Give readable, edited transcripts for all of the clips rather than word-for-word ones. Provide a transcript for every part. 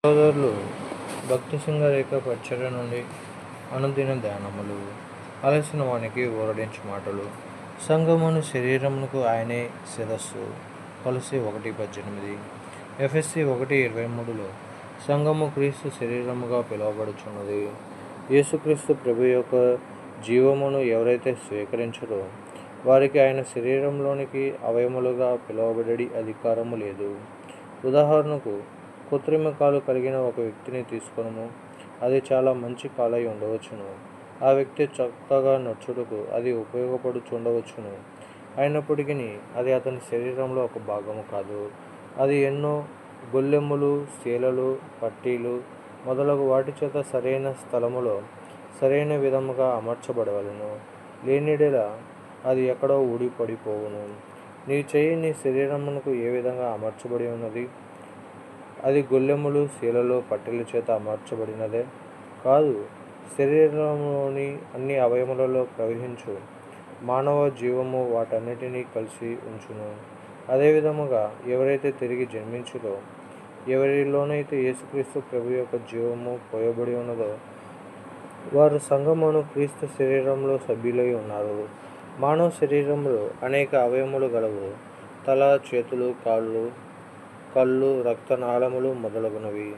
సోదరులు, భక్తి సింగరేఖ పరిచర్య నుండి అనుదిన ధ్యానములు. అలసిన వానికి ఊరడించు మాటలు. సంఘమును శరీరమునకు ఆయనే శిరస్సు. కొలస్సీ 1:18. ఎఫెసీ 1:23లో సంఘము క్రీస్తు శరీరముగా పిలువబడుచున్నది. యేసుక్రీస్తు ప్రభు యొక్క జీవమును ఎవరైతే స్వీకరించరో వారికి ఆయన శరీరంలోనికి అవయములుగా పిలువబడి అధికారము లేదు. ఉదాహరణకు, కృత్రిమ కాలు కలిగిన ఒక వ్యక్తిని తీసుకొనుము. అది చాలా మంచి కాలై ఉండవచ్చును. ఆ వ్యక్తి చక్కగా నడుచుటకు అది ఉపయోగపడుచుండవచ్చును. అయినప్పటికీ అది అతని శరీరంలో ఒక భాగము కాదు. అది ఎన్నో గొల్లెములు, శీలలు, పట్టీలు మొదలగు వాటి చేత సరైన స్థలములో సరైన విధముగా అమర్చబడవలెను. లేనియెడల అది ఎక్కడో ఊడి పడిపోవును. నీ చెయ్యి నీ శరీరమునకు ఏ విధంగా అమర్చబడి ఉన్నది? అది గొల్లెములు, శీలలు, పట్టీల చేత అమర్చబడినదే కాదు, శరీరంలోని అన్ని అవయములలో ప్రవహించు మానవ జీవము వాటన్నిటినీ కలిసి ఉంచును. అదేవిధముగా ఎవరైతే తిరిగి జన్మించురో, ఎవరిలోనైతే యేసుక్రీస్తు ప్రభు యొక్క జీవము పోయబడి ఉన్నదో వారు సంఘమును క్రీస్తు శరీరంలో సభ్యులై ఉన్నారు. మానవ శరీరంలో అనేక అవయములు గలవు. తల, చేతులు, కాళ్ళు, కళ్ళు, రక్తనాళములు మొదలగునవి.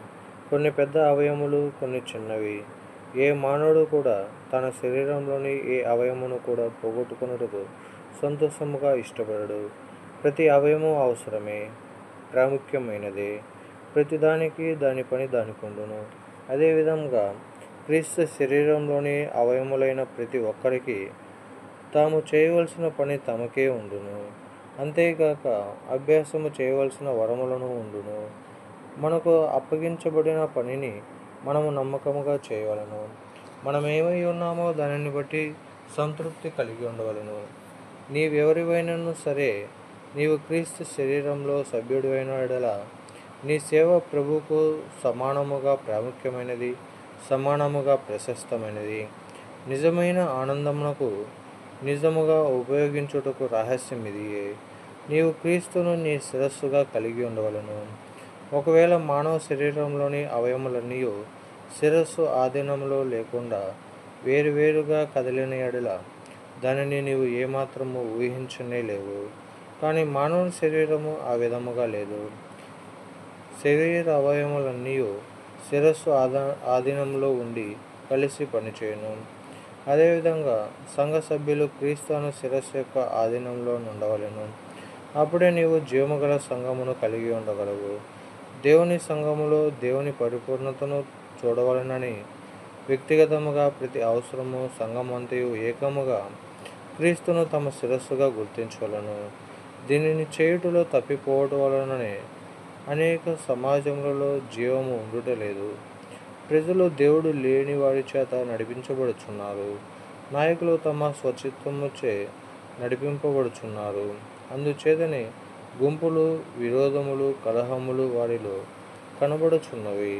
కొన్ని పెద్ద అవయములు, కొన్ని చిన్నవి. ఏ మానవుడు కూడా తన శరీరంలోని ఏ అవయమును కూడా పోగొట్టుకొనుటకు సంతోషముగా ఇష్టపడడు. ప్రతి అవయము అవసరమే, ప్రాముఖ్యమైనదే. ప్రతిదానికి దాని పని దానికుండును. అదేవిధంగా క్రీస్తు శరీరంలోని అవయములైన ప్రతి ఒక్కరికి తాము చేయవలసిన పని తమకే ఉండును. అంతేగాక అభ్యాసము చేయవలసిన వరములను ఉండును. మనకు అప్పగించబడిన పనిని మనము నమ్మకముగా చేయవలెను. మనమేమై ఉన్నామో దానిని బట్టి సంతృప్తి కలిగి ఉండవలెను. నీవెవరివైనను సరే, నీవు క్రీస్తు శరీరంలో సభ్యుడివైన యెడల నీ సేవ ప్రభువుకు సమానముగా ప్రాముఖ్యమైనది, సమానముగా ప్రశస్తమైనది. నిజమైన ఆనందమునకు నిజముగా ఉపయోగించుటకు రహస్యం ఇదియే. నీవు క్రీస్తును నీ శిరస్సుగా కలిగి ఉండవలెను. ఒకవేళ మానవ శరీరంలోని అవయములన్నీ శిరస్సు ఆధీనములో లేకుండా వేరువేరుగా కదిలిన యెడల దానిని నీవు ఏమాత్రము ఊహించనే లేవు. కానీ మానవుని శరీరము ఆ విధముగా లేదు. శరీర అవయములన్నీ శిరస్సు ఆధీనంలో ఉండి కలిసి పనిచేయును. అదేవిధంగా సంఘ సభ్యులు క్రీస్తు అను శిరస్సు యొక్క ఆధీనంలో ఉండవలెను. అప్పుడే నీవు జీవముగల సంఘమును కలిగి ఉండగలవు. దేవుని సంఘములో దేవుని పరిపూర్ణతను చూడవలెనని వ్యక్తిగతముగా ప్రతి అవసరము సంఘమంతయు ఏకముగా క్రీస్తును తమ శిరస్సుగా గుర్తించవలెను. దీనిని చేయుటలో తప్పిపోవటం వలననే అనేక సమాజములలో జీవము ఉండుటలేదు. ప్రజలు దేవుడు లేని వారి చేత నడిపించబడుచున్నారు. నాయకులు తమ స్వచిత్తముచే నడిపింపబడుచున్నారు. అందుచేతనే గుంపులు, విరోధములు, కలహములు వారిలో కనబడుచున్నవి.